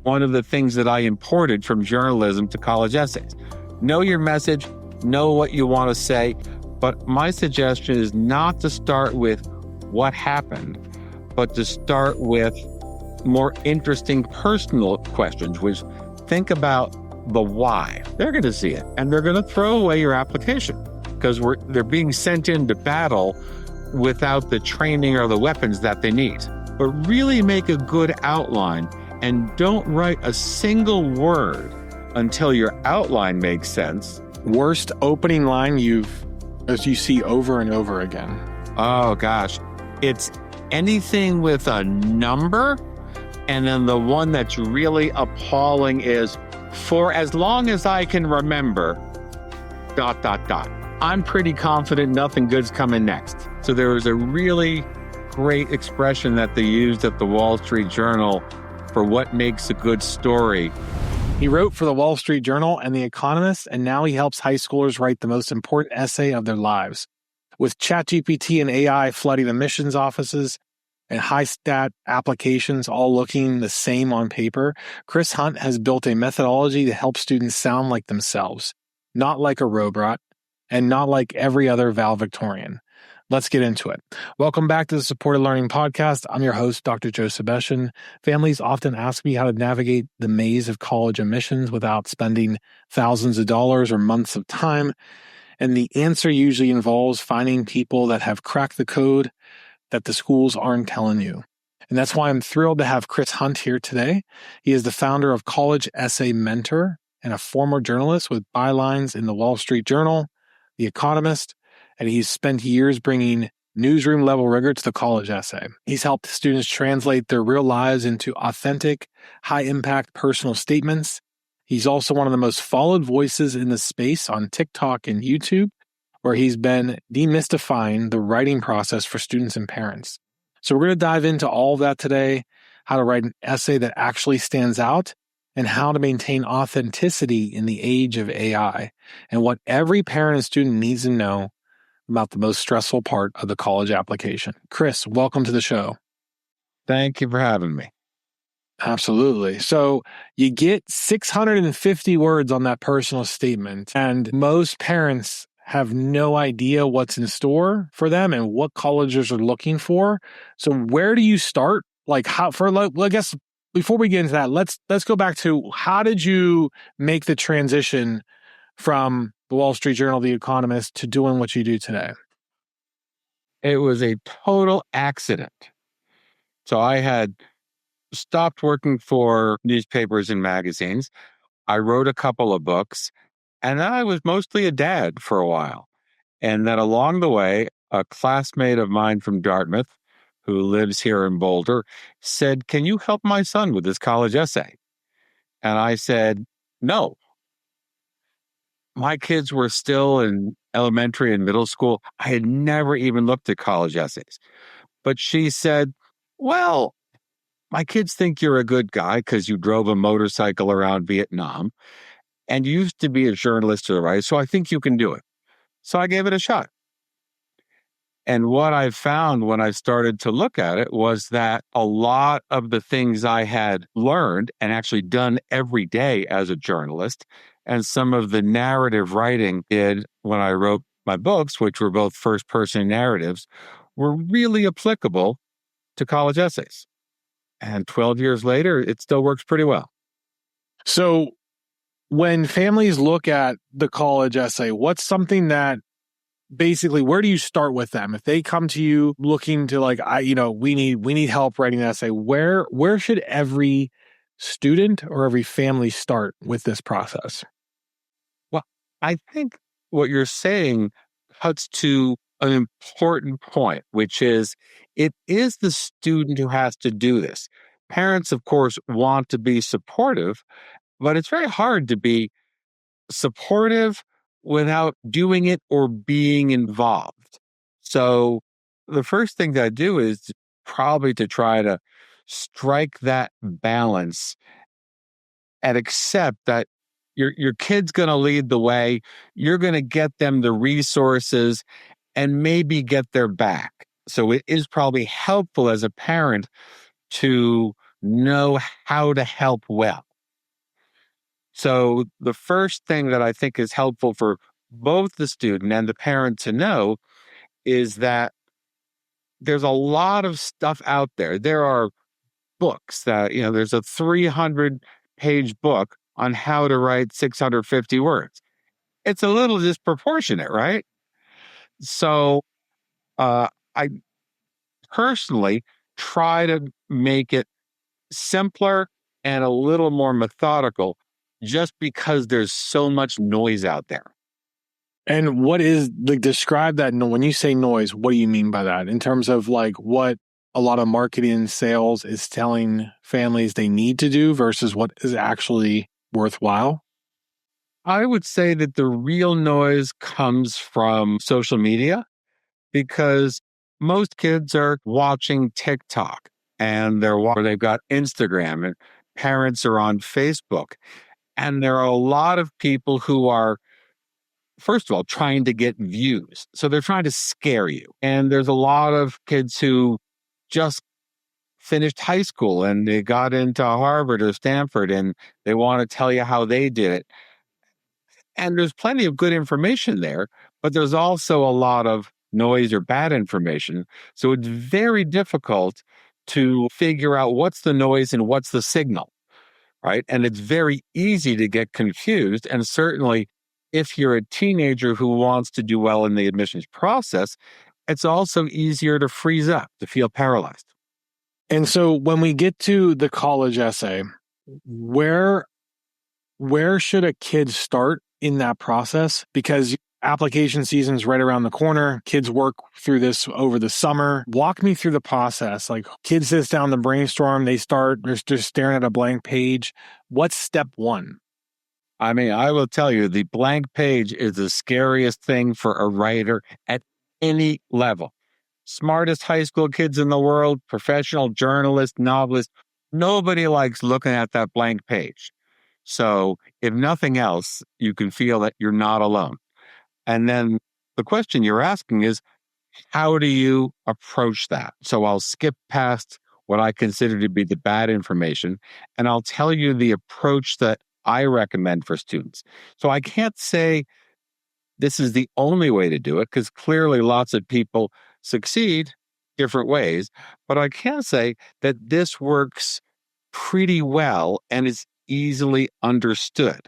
one of the things that I imported from journalism to college essays. Know your message, know what you want to say, but my suggestion is not to start with what happened, but to start with more interesting personal questions, which think about the why. They're going to see it, and they're going to throw away your application because they're being sent into battle without the training or the weapons that they need. But really make a good outline and don't write a single word until your outline makes sense. Worst opening line you see over and over again? Oh gosh, it's anything with a number. And then the one that's really appalling is, for as long as I can remember, ... I'm pretty confident nothing good's coming next. So there was a really great expression that they used at the Wall Street Journal for what makes a good story. He wrote for the Wall Street Journal and the Economist, and now he helps high schoolers write the most important essay of their lives. With ChatGPT and AI flooding admissions offices and high-stat applications all looking the same on paper, Chris Hunt has built a methodology to help students sound like themselves, not like a robot, and not like every other valedictorian. Let's get into it. Welcome back to the Supported Learning Podcast. I'm your host, Dr. Joe Sebastian. Families often ask me how to navigate the maze of college admissions without spending thousands of dollars or months of time. And the answer usually involves finding people that have cracked the code that the schools aren't telling you. And that's why I'm thrilled to have Chris Hunt here today. He is the founder of College Essay Mentor and a former journalist with bylines in the Wall Street Journal, the Economist, and he's spent years bringing newsroom-level rigor to the college essay. He's helped students translate their real lives into authentic, high-impact personal statements. He's also one of the most followed voices in the space on TikTok and YouTube, where he's been demystifying the writing process for students and parents. So we're going to dive into all of that today, how to write an essay that actually stands out, and how to maintain authenticity in the age of AI, and what every parent and student needs to know about the most stressful part of the college application. Chris, welcome to the show. Thank you for having me. Absolutely. So you get 650 words on that personal statement, and most parents have no idea what's in store for them and what colleges are looking for. So where do you start? I guess before we get into that, let's go back to, how did you make the transition from the Wall Street Journal, the Economist, to doing what you do today? It was a total accident. So I had stopped working for newspapers and magazines. I wrote a couple of books, and then I was mostly a dad for a while. And then along the way, a classmate of mine from Dartmouth, who lives here in Boulder, said, "Can you help my son with his college essay?" And I said, "No." My kids were still in elementary and middle school. I had never even looked at college essays. But she said, "Well, my kids think you're a good guy because you drove a motorcycle around Vietnam, and you used to be a journalist, right? So I think you can do it." So I gave it a shot. And what I found when I started to look at it was that a lot of the things I had learned and actually done every day as a journalist, and some of the narrative writing did when I wrote my books, which were both first-person narratives, were really applicable to college essays. And 12 years later, it still works pretty well. So when families look at the college essay, what's something that basically, where do you start with them? If they come to you looking to we need help writing an essay, where should every student or every family start with this process? Well, I think what you're saying cuts to an important point, which is it is the student who has to do this. Parents, of course, want to be supportive, but it's very hard to be supportive without doing it or being involved. So the first thing that I do is probably to try to strike that balance and accept that your kid's going to lead the way. You're going to get them the resources and maybe get their back. So it is probably helpful as a parent to know how to help well. So the first thing that I think is helpful for both the student and the parent to know is that there's a lot of stuff out there. There are books that, there's a 300-page book on how to write 650 words. It's a little disproportionate, right? So I personally try to make it simpler and a little more methodical just because there's so much noise out there. And what is describe that when you say noise, what do you mean by that in terms of what a lot of marketing and sales is telling families they need to do versus what is actually worthwhile? I would say that the real noise comes from social media because most kids are watching TikTok and they've got Instagram and parents are on Facebook. And there are a lot of people who are, first of all, trying to get views. So they're trying to scare you. And there's a lot of kids who just finished high school and they got into Harvard or Stanford and they want to tell you how they did it. And there's plenty of good information there, but there's also a lot of noise or bad information. So it's very difficult to figure out what's the noise and what's the signal, right? And it's very easy to get confused. And certainly, if you're a teenager who wants to do well in the admissions process, it's also easier to freeze up, to feel paralyzed. And so when we get to the college essay, where should a kid start in that process? Because application season's right around the corner. Kids work through this over the summer. Walk me through the process. Like, kids sit down to brainstorm. They're just staring at a blank page. What's step one? I mean, I will tell you, the blank page is the scariest thing for a writer at any level. Smartest high school kids in the world, professional journalists, novelists, nobody likes looking at that blank page. So if nothing else, you can feel that you're not alone. And then the question you're asking is, how do you approach that? So I'll skip past what I consider to be the bad information, and I'll tell you the approach that I recommend for students. So I can't say this is the only way to do it because clearly lots of people succeed different ways, but I can say that this works pretty well and is easily understood.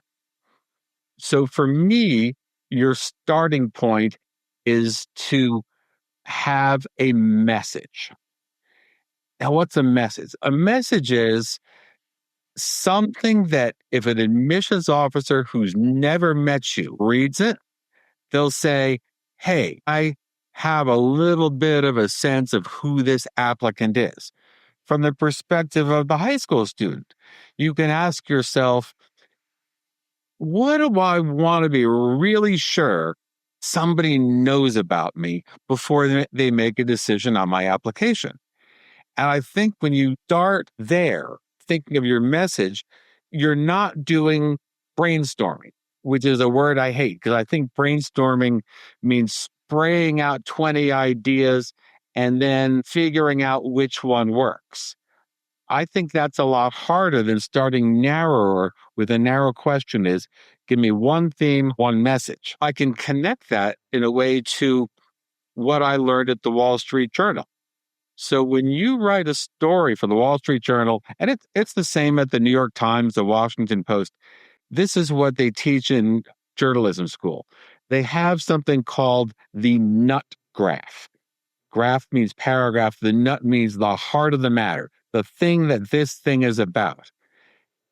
So for me, your starting point is to have a message. Now, what's a message? A message is something that if an admissions officer who's never met you reads it, they'll say, hey, I have a little bit of a sense of who this applicant is. From the perspective of the high school student, you can ask yourself, what do I want to be really sure somebody knows about me before they make a decision on my application? And I think when you start there, thinking of your message, you're not doing brainstorming, which is a word I hate because I think brainstorming means spraying out 20 ideas and then figuring out which one works. I think that's a lot harder than starting narrower with a narrow question is, give me one theme, one message. I can connect that in a way to what I learned at the Wall Street Journal. So when you write a story for the Wall Street Journal, and it's the same at the New York Times, the Washington Post, this is what they teach in journalism school. They have something called the nut graph. Graph means paragraph. The nut means the heart of the matter, the thing that this thing is about.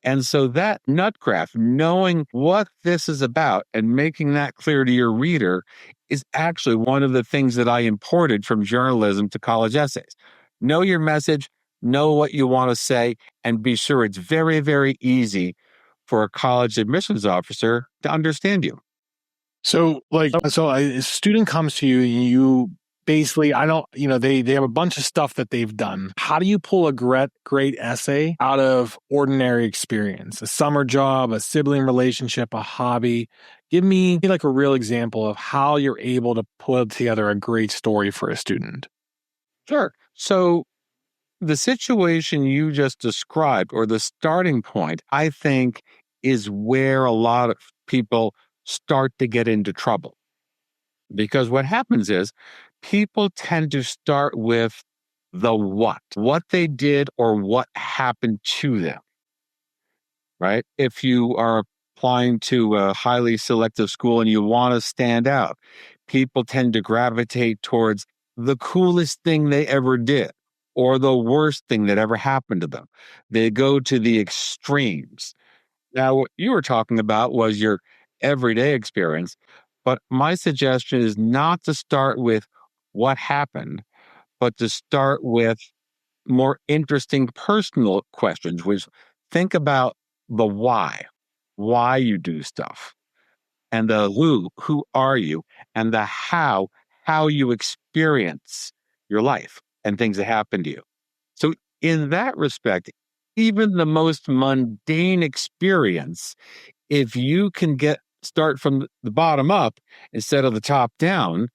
And so that nut graph, knowing what this is about and making that clear to your reader is actually one of the things that I imported from journalism to college essays. Know your message, know what you want to say, and be sure it's very, very easy for a college admissions officer to understand you. So a student comes to you and you basically, they have a bunch of stuff that they've done. How do you pull a great essay out of ordinary experience? A summer job, a sibling relationship, a hobby? Give me like a real example of how you're able to put together a great story for a student. Sure. So The situation you just described, or the starting point, I think is where a lot of people start to get into trouble. Because what happens is people tend to start with the what they did or what happened to them, right? If you are applying to a highly selective school and you want to stand out, people tend to gravitate towards the coolest thing they ever did or the worst thing that ever happened to them. They go to the extremes. Now, what you were talking about was your everyday experience, but my suggestion is not to start with what happened, but to start with more interesting personal questions, which think about the why you do stuff, and the who are you, and the how you experience your life and things that happen to you. So, in that respect, even the most mundane experience, if you can start from the bottom up instead of the top down,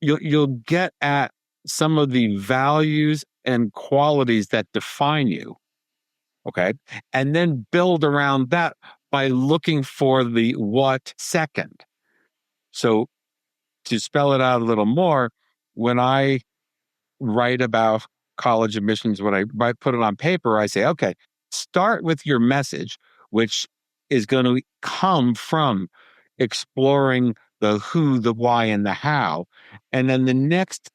you'll get at some of the values and qualities that define you. Okay. And then build around that by looking for the what second. So to spell it out a little more, when I write about college admissions, when I put it on paper, I say, okay, start with your message, which is going to come from exploring the who, the why, and the how. And then the next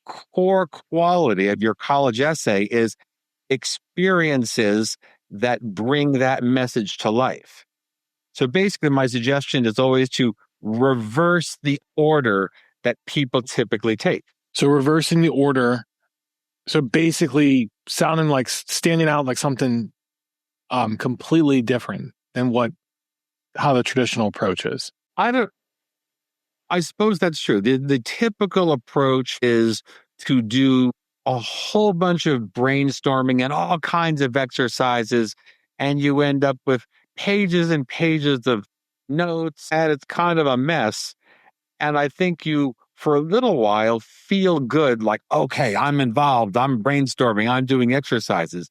core quality of your college essay is experiences that bring that message to life. So basically, my suggestion is always to reverse the order that people typically take. So reversing the order. So basically sounding like standing out like something completely different than how the traditional approach is. I suppose that's true. The typical approach is to do a whole bunch of brainstorming and all kinds of exercises, and you end up with pages and pages of notes, and it's kind of a mess. And I think you, for a little while, feel good like, okay, I'm involved, I'm brainstorming, I'm doing exercises.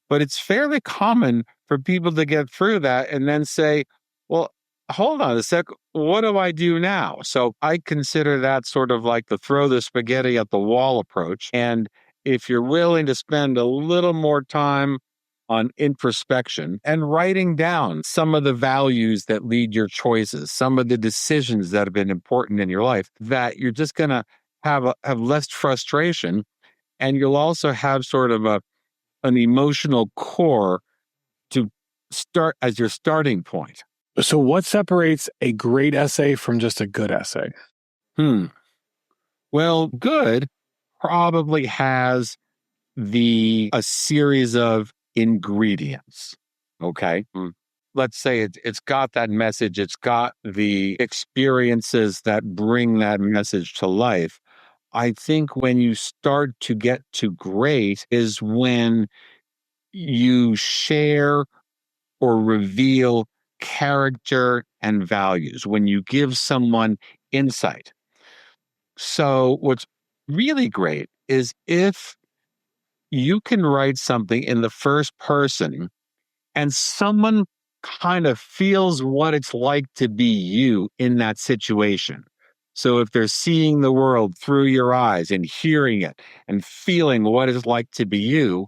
But it's fairly common for people to get through that and then say, well, hold on a sec. What do I do now? So I consider that sort of like the throw the spaghetti at the wall approach. And if you're willing to spend a little more time on introspection and writing down some of the values that lead your choices, some of the decisions that have been important in your life, that you're just going to have less frustration. And you'll also have sort of an emotional core to start as your starting point. So what separates a great essay from just a good essay? Well, good probably has a series of ingredients. Okay. Let's say it's got that message, it's got the experiences that bring that message to life. I think when you start to get to great is when you share or reveal character and values, when you give someone insight. So, what's really great is if you can write something in the first person and someone kind of feels what it's like to be you in that situation. So, if they're seeing the world through your eyes and hearing it and feeling what it's like to be you,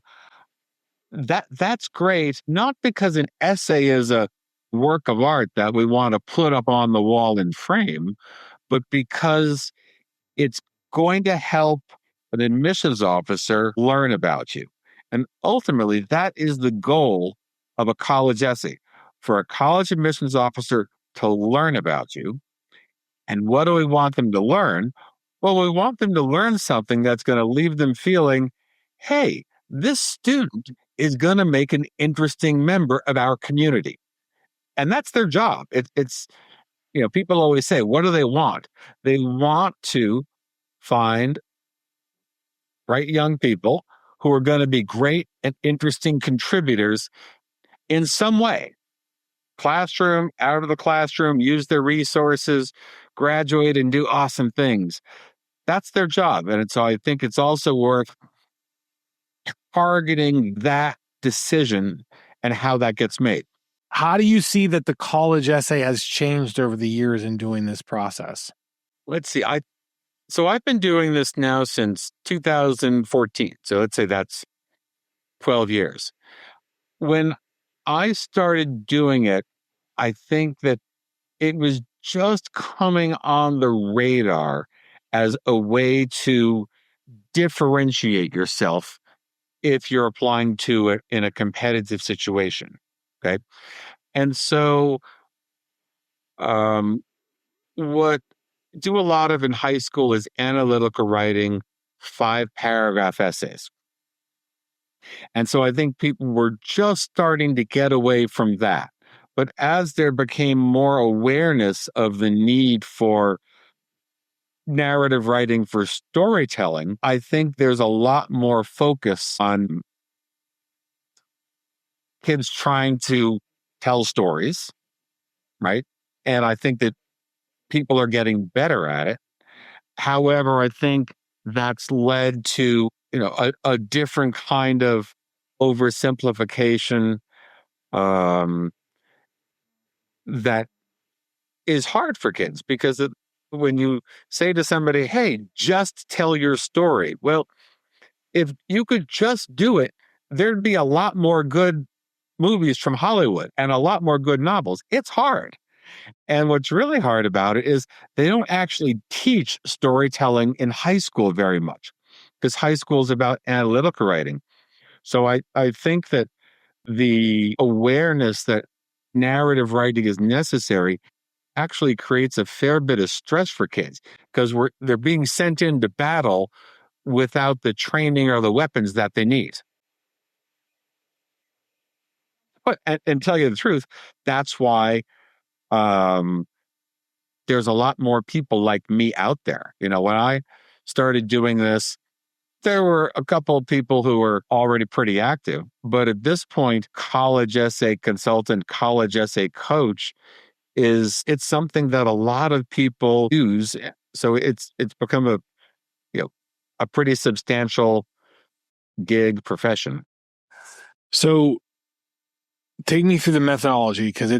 that's great, not because an essay is a work of art that we want to put up on the wall and frame, but because it's going to help an admissions officer learn about you. And ultimately, that is the goal of a college essay, for a college admissions officer to learn about you. And what do we want them to learn? Well, we want them to learn something that's going to leave them feeling, hey, this student is going to make an interesting member of our community. And that's their job. It's, people always say, what do they want? They want to find bright young people who are going to be great and interesting contributors in some way. Classroom, out of the classroom, use their resources, graduate and do awesome things. That's their job. And so I think it's also worth targeting that decision and how that gets made. How do you see that the college essay has changed over the years in doing this process? Let's see. I've been doing this now since 2014. So let's say that's 12 years. When I started doing it, I think that it was just coming on the radar as a way to differentiate yourself if you're applying to it in a competitive situation. Okay. And so, um, what I do a lot of in high school is analytical writing, 5-paragraph essays. And so I think people were just starting to get away from that. But as there became more awareness of the need for narrative writing for storytelling, I think there's a lot more focus on kids trying to tell stories, right? And I think that people are getting better at it. However, I think that's led to, a different kind of oversimplification that is hard for kids because when you say to somebody, hey, just tell your story. Well, if you could just do it, there'd be a lot more good movies from Hollywood and a lot more good novels. It's hard. And what's really hard about it is they don't actually teach storytelling in high school very much because high school is about analytical writing. So I think that the awareness that narrative writing is necessary actually creates a fair bit of stress for kids because they're being sent into battle without the training or the weapons that they need. But and tell you the truth, that's why um, there's a lot more people like me out there. When I started doing this, there were a couple of people who were already pretty active. But at this point, college essay consultant, college essay coach it's something that a lot of people use. So it's become a pretty substantial gig profession. So take me through the methodology because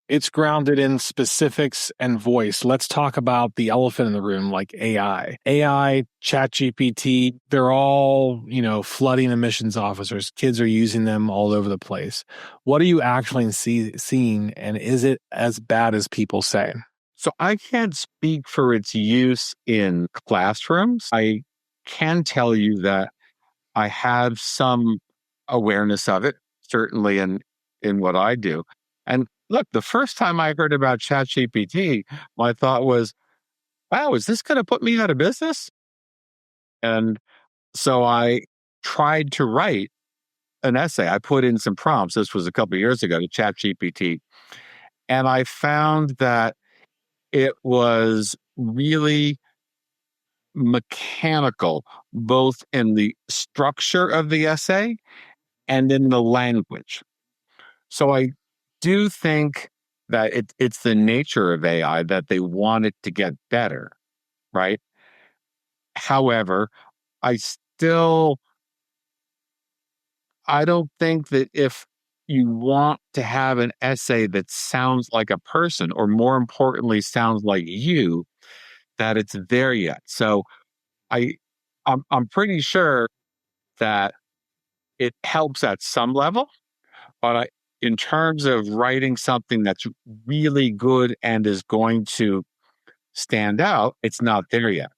it's grounded in specifics and voice. Let's talk about the elephant in the room, like AI. AI, ChatGPT, they're all, flooding admissions officers. Kids are using them all over the place. What are you actually seeing, and is it as bad as people say? So I can't speak for its use in classrooms. I can tell you that I have some awareness of it, certainly in what I do. And look, the first time I heard about ChatGPT, my thought was, wow, is this going to put me out of business? And so I tried to write an essay. I put in some prompts. This was a couple of years ago to ChatGPT. And I found that it was really mechanical, both in the structure of the essay and in the language. So I do think that it's the nature of AI that they want it to get better, right? However, I still I don't think that if you want to have an essay that sounds like a person, or more importantly, sounds like you, that it's there yet. So I I'm pretty sure that it helps at some level, but in terms of writing something that's really good and is going to stand out, it's not there yet.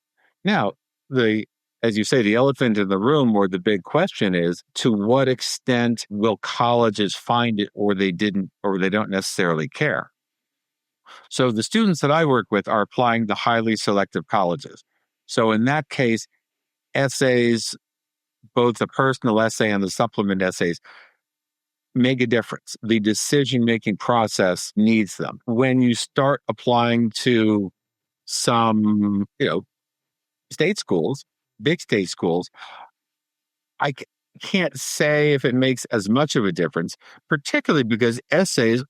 Now, as you say, the elephant in the room, or the big question is, to what extent will colleges find it, or they don't necessarily care? So the students that I work with are applying to highly selective colleges. So in that case, essays, both the personal essay and the supplement essays, make a difference. The decision-making process needs them. When you start applying to some, state schools, big state schools, I can't say if it makes as much of a difference, particularly because essays,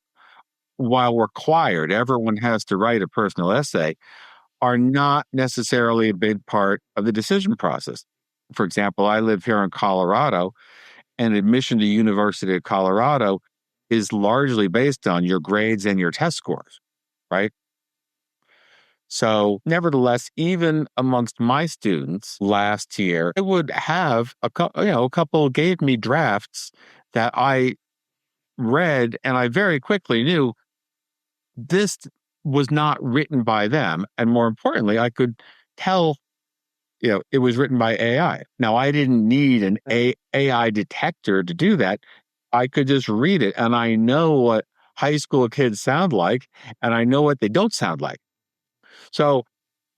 while required, everyone has to write a personal essay, are not necessarily a big part of the decision process. For example, I live here in Colorado, and admission to University of Colorado is largely based on your grades and your test scores, right? So, nevertheless, even amongst my students last year, I would have a couple gave me drafts that I read, and I very quickly knew this was not written by them. And more importantly, I could tell, it was written by AI. Now, I didn't need an AI detector to do that. I could just read it, and I know what high school kids sound like, and I know what they don't sound like. So,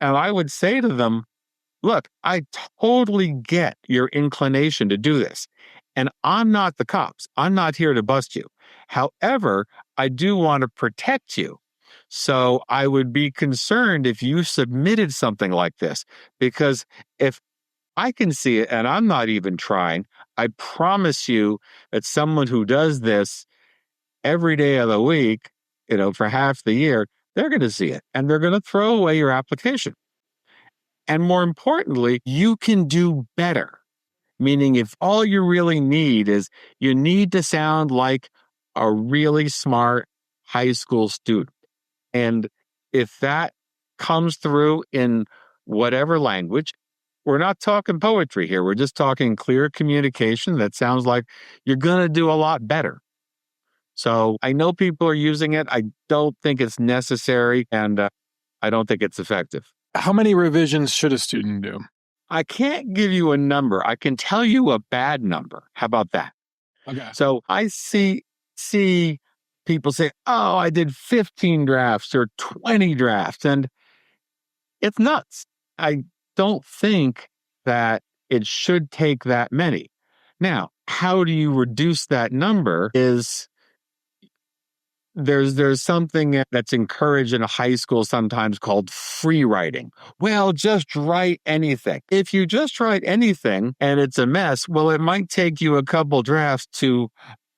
and I would say to them, look, I totally get your inclination to do this. And I'm not the cops. I'm not here to bust you. However, I do want to protect you. So I would be concerned if you submitted something like this, because if I can see it and I'm not even trying, I promise you that someone who does this every day of the week, for half the year, they're going to see it and they're going to throw away your application. And more importantly, you can do better. Meaning, if all you really need is you need to sound like a really smart high school student. And if that comes through in whatever language, we're not talking poetry here. We're just talking clear communication that sounds like you're going to do a lot better. So I know people are using it. I don't think it's necessary, and I don't think it's effective. How many revisions should a student do? I can't give you a number. I can tell you a bad number. How about that? Okay. So I see people say, oh, I did 15 drafts or 20 drafts, and it's nuts. I don't think that it should take that many. Now, how do you reduce that number is there's something that's encouraged in a high school sometimes called free writing. Well, just write anything. If you just write anything and it's a mess, well, it might take you a couple drafts to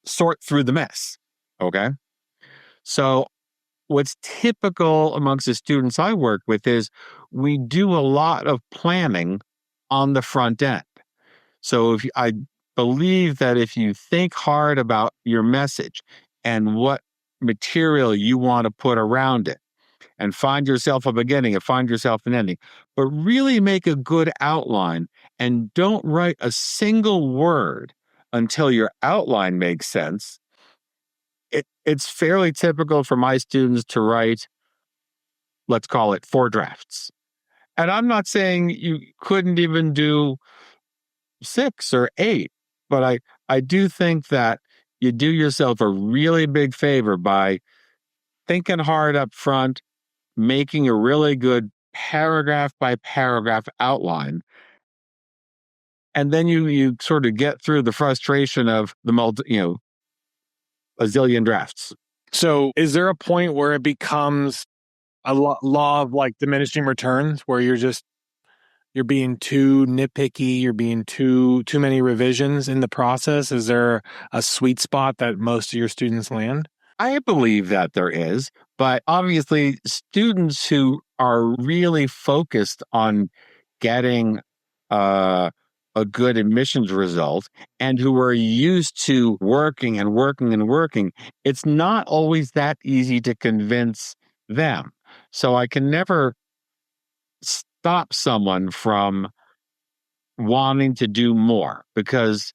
sort through the mess. Okay. So what's typical amongst the students I work with is we do a lot of planning on the front end. So I believe that if you think hard about your message and what material you want to put around it, and find yourself a beginning and find yourself an ending, but really make a good outline and don't write a single word until your outline makes sense. It's fairly typical for my students to write, let's call it 4 drafts. And I'm not saying you couldn't even do 6 or 8, but I do think that you do yourself a really big favor by thinking hard up front, making a really good paragraph by paragraph outline. And then you sort of get through the frustration of the a zillion drafts. So is there a point where it becomes a law of like diminishing returns where you're being too nitpicky, you're being too many revisions in the process? Is there a sweet spot that most of your students land? I believe that there is, but obviously students who are really focused on getting a good admissions result and who are used to working and working and working, it's not always that easy to convince them. So I can never stop someone from wanting to do more because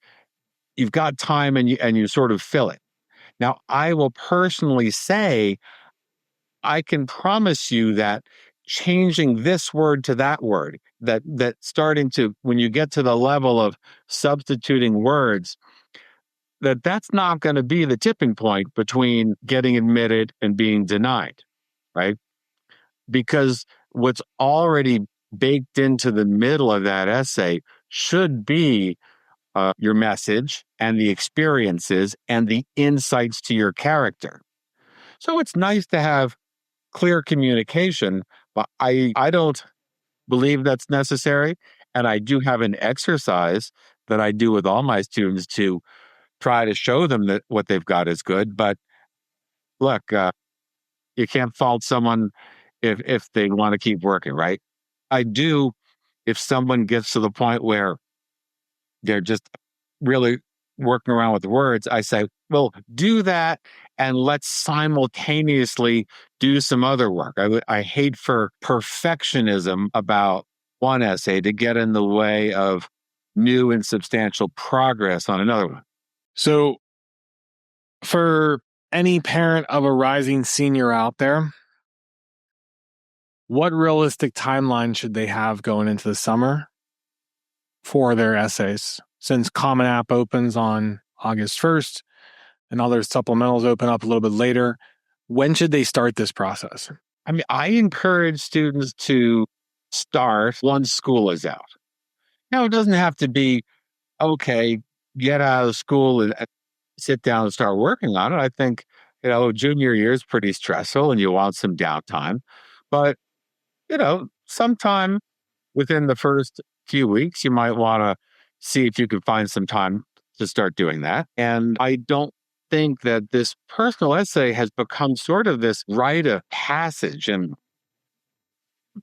you've got time and you sort of fill it. Now, I will personally say, I can promise you that changing this word to that word, that starting to, when you get to the level of substituting words, that's not going to be the tipping point between getting admitted and being denied, right? Because what's already baked into the middle of that essay should be your message and the experiences and the insights to your character. So it's nice to have clear communication, but I don't believe that's necessary. And I do have an exercise that I do with all my students to try to show them that what they've got is good. But look, you can't fault someone if they want to keep working, right? I do if someone gets to the point where they're just really working around with the words, I say, well, do that and let's simultaneously do some other work. I hate for perfectionism about one essay to get in the way of new and substantial progress on another one. So, for any parent of a rising senior out there, what realistic timeline should they have going into the summer for their essays? Since Common App opens on August 1st and all their supplementals open up a little bit later, when should they start this process? I mean, I encourage students to start once school is out. Now, it doesn't have to be, okay, get out of school and sit down and start working on it. I think, junior year is pretty stressful and you want some downtime. But, sometime within the first few weeks, you might want to see if you can find some time to start doing that. And I don't think that this personal essay has become sort of this rite of passage. And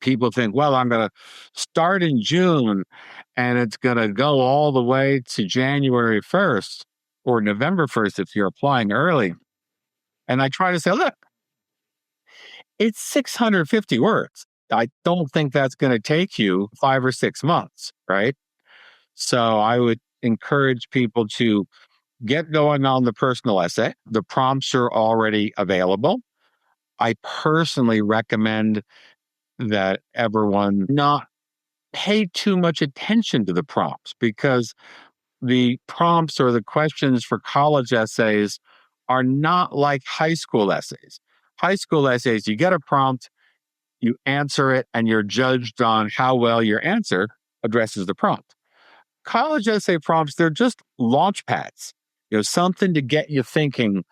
people think, well, I'm going to start in June and it's going to go all the way to January 1st or November 1st if you're applying early. And I try to say, look, it's 650 words. I don't think that's going to take you 5 or 6 months, right? So I would encourage people to get going on the personal essay. The prompts are already available. I personally recommend that everyone not pay too much attention to the prompts because the prompts or the questions for college essays are not like high school essays. High school essays, you get a prompt, you answer it, and you're judged on how well your answer addresses the prompt. College essay prompts, they're just launch pads, something to get you thinking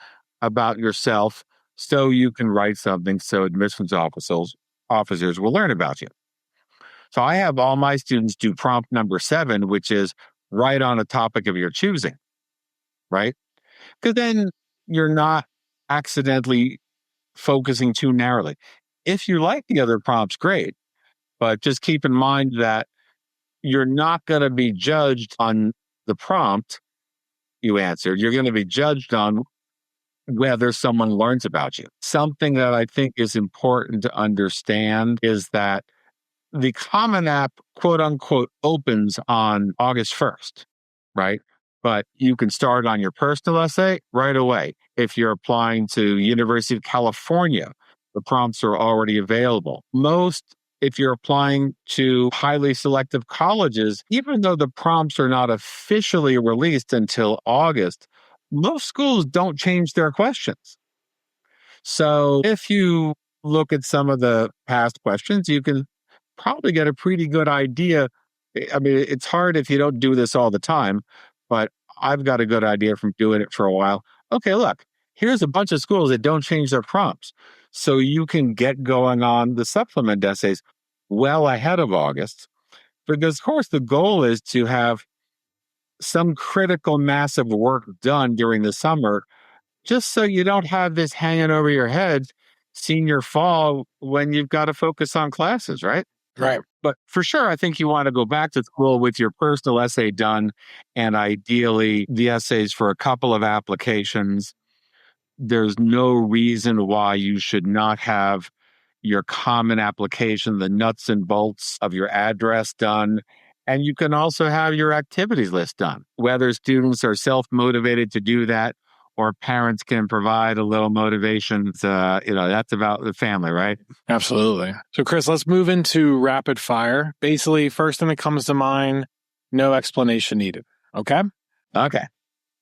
about yourself so you can write something so admissions officers will learn about you. So I have all my students do prompt number 7, which is write on a topic of your choosing, right? Because then you're not accidentally focusing too narrowly. If you like the other prompts, great. But just keep in mind that you're not going to be judged on the prompt you answered. You're going to be judged on whether someone learns about you. Something that I think is important to understand is that the Common App, quote unquote, opens on August 1st, right? But you can start on your personal essay right away. If you're applying to University of California, the prompts are already available. If you're applying to highly selective colleges, even though the prompts are not officially released until August, most schools don't change their questions. So if you look at some of the past questions, you can probably get a pretty good idea. I mean, it's hard if you don't do this all the time, but I've got a good idea from doing it for a while. Okay, look, here's a bunch of schools that don't change their prompts. So you can get going on the supplement essays well ahead of August. Because, of course, the goal is to have some critical mass of work done during the summer, just so you don't have this hanging over your head senior fall when you've got to focus on classes, right? Right. But for sure, I think you want to go back to school with your personal essay done and ideally the essays for a couple of applications. There's no reason why you should not have your common application, the nuts and bolts of your address done. And you can also have your activities list done, whether students are self-motivated to do that or parents can provide a little motivation. That's about the family, right? Absolutely. So, Chris, let's move into rapid fire. Basically, first thing that comes to mind, no explanation needed. Okay? Okay.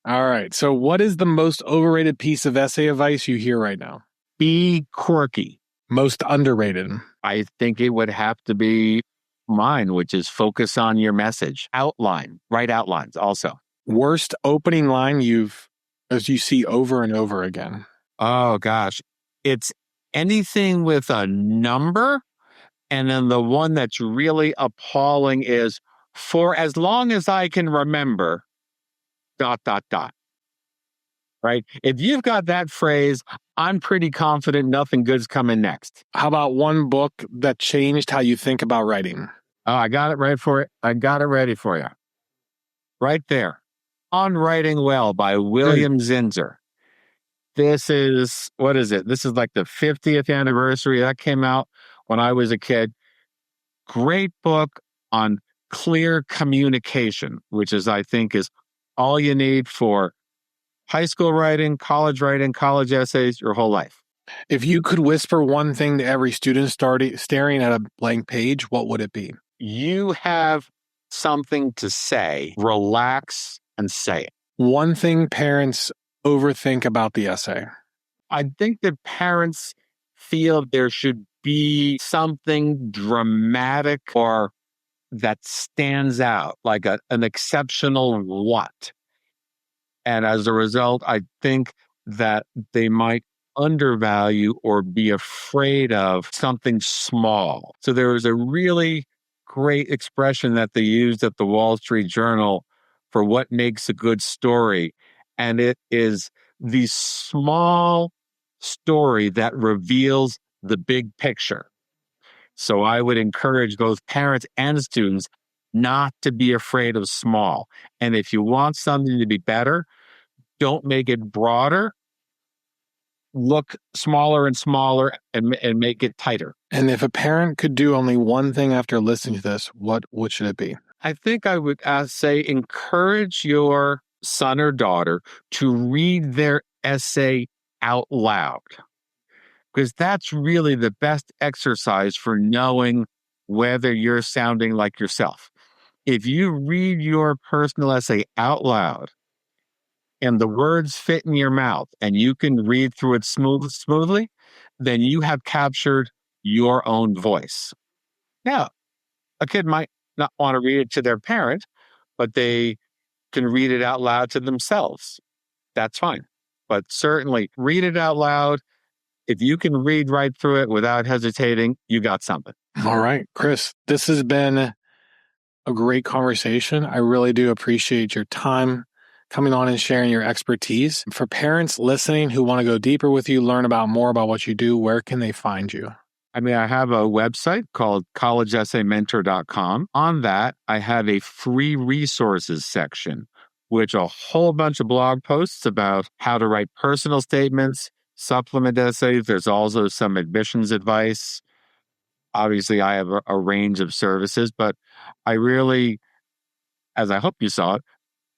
All right. So, what is the most overrated piece of essay advice you hear right now? Be quirky. Most underrated? I think it would have to be mine, which is focus on your message. Write outlines also. Worst opening line as you see over and over again? Oh, gosh. It's anything with a number. And then the one that's really appalling is, for as long as I can remember, ... Right? If you've got that phrase, I'm pretty confident nothing good's coming next. How about one book that changed how you think about writing? Oh, I got it ready for you. right there. On Writing Well by William Zinsser. This is, what is it? This is like the 50th anniversary. That came out when I was a kid. Great book on clear communication, which is, I think, is all you need for high school writing, college essays, your whole life. If you could whisper one thing to every student staring at a blank page, what would it be? You have something to say. Relax and say it. One thing parents overthink about the essay. I think that parents feel there should be something dramatic or that stands out, like an exceptional what. And as a result, I think that they might undervalue or be afraid of something small. So there was a really great expression that they used at the Wall Street Journal for what makes a good story. And it is the small story that reveals the big picture. So I would encourage both parents and students not to be afraid of small. And if you want something to be better, don't make it broader. Look smaller and smaller and make it tighter. And if a parent could do only one thing after listening to this, what should it be? I think I would say encourage your son or daughter to read their essay out loud, because that's really the best exercise for knowing whether you're sounding like yourself. If you read your personal essay out loud and the words fit in your mouth and you can read through it smoothly, then you have captured your own voice. Now, a kid might not want to read it to their parent, but they can read it out loud to themselves. That's fine. But certainly read it out loud. If you can read right through it without hesitating, you got something. All right, Chris, this has been a great conversation. I really do appreciate your time coming on and sharing your expertise. For parents listening who want to go deeper with you, learn more about what you do, where can they find you? I mean, I have a website called collegeessaymentor.com. On that, I have a free resources section, which a whole bunch of blog posts about how to write personal statements, supplement essays. There's also some admissions advice. Obviously, I have a range of services, but I really, as I hope you saw it,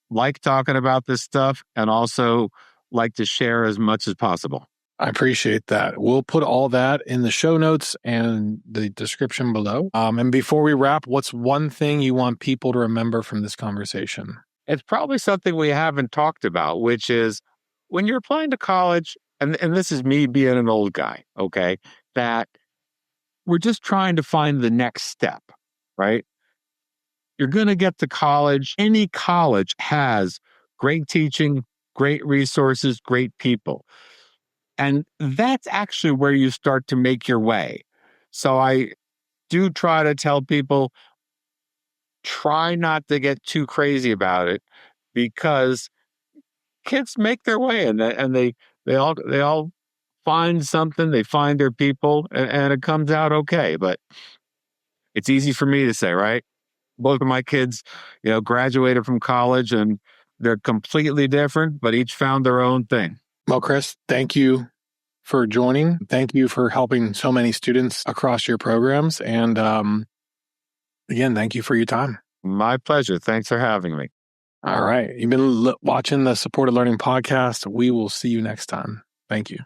like talking about this stuff and also like to share as much as possible. I appreciate that. We'll put all that in the show notes and the description below. And before we wrap, what's one thing you want people to remember from this conversation? It's probably something we haven't talked about, which is when you're applying to college, and this is me being an old guy, okay, that we're just trying to find the next step, right? You're going to get to college. Any college has great teaching, great resources, great people. And that's actually where you start to make your way. So I do try to tell people, try not to get too crazy about it, because kids make their way and they all find something, they find their people, and it comes out okay. But it's easy for me to say, right? Both of my kids, graduated from college and they're completely different, but each found their own thing. Well, Chris, thank you for joining. Thank you for helping so many students across your programs. And again, thank you for your time. My pleasure. Thanks for having me. All right. You've been watching the Supported Learning Podcast. We will see you next time. Thank you.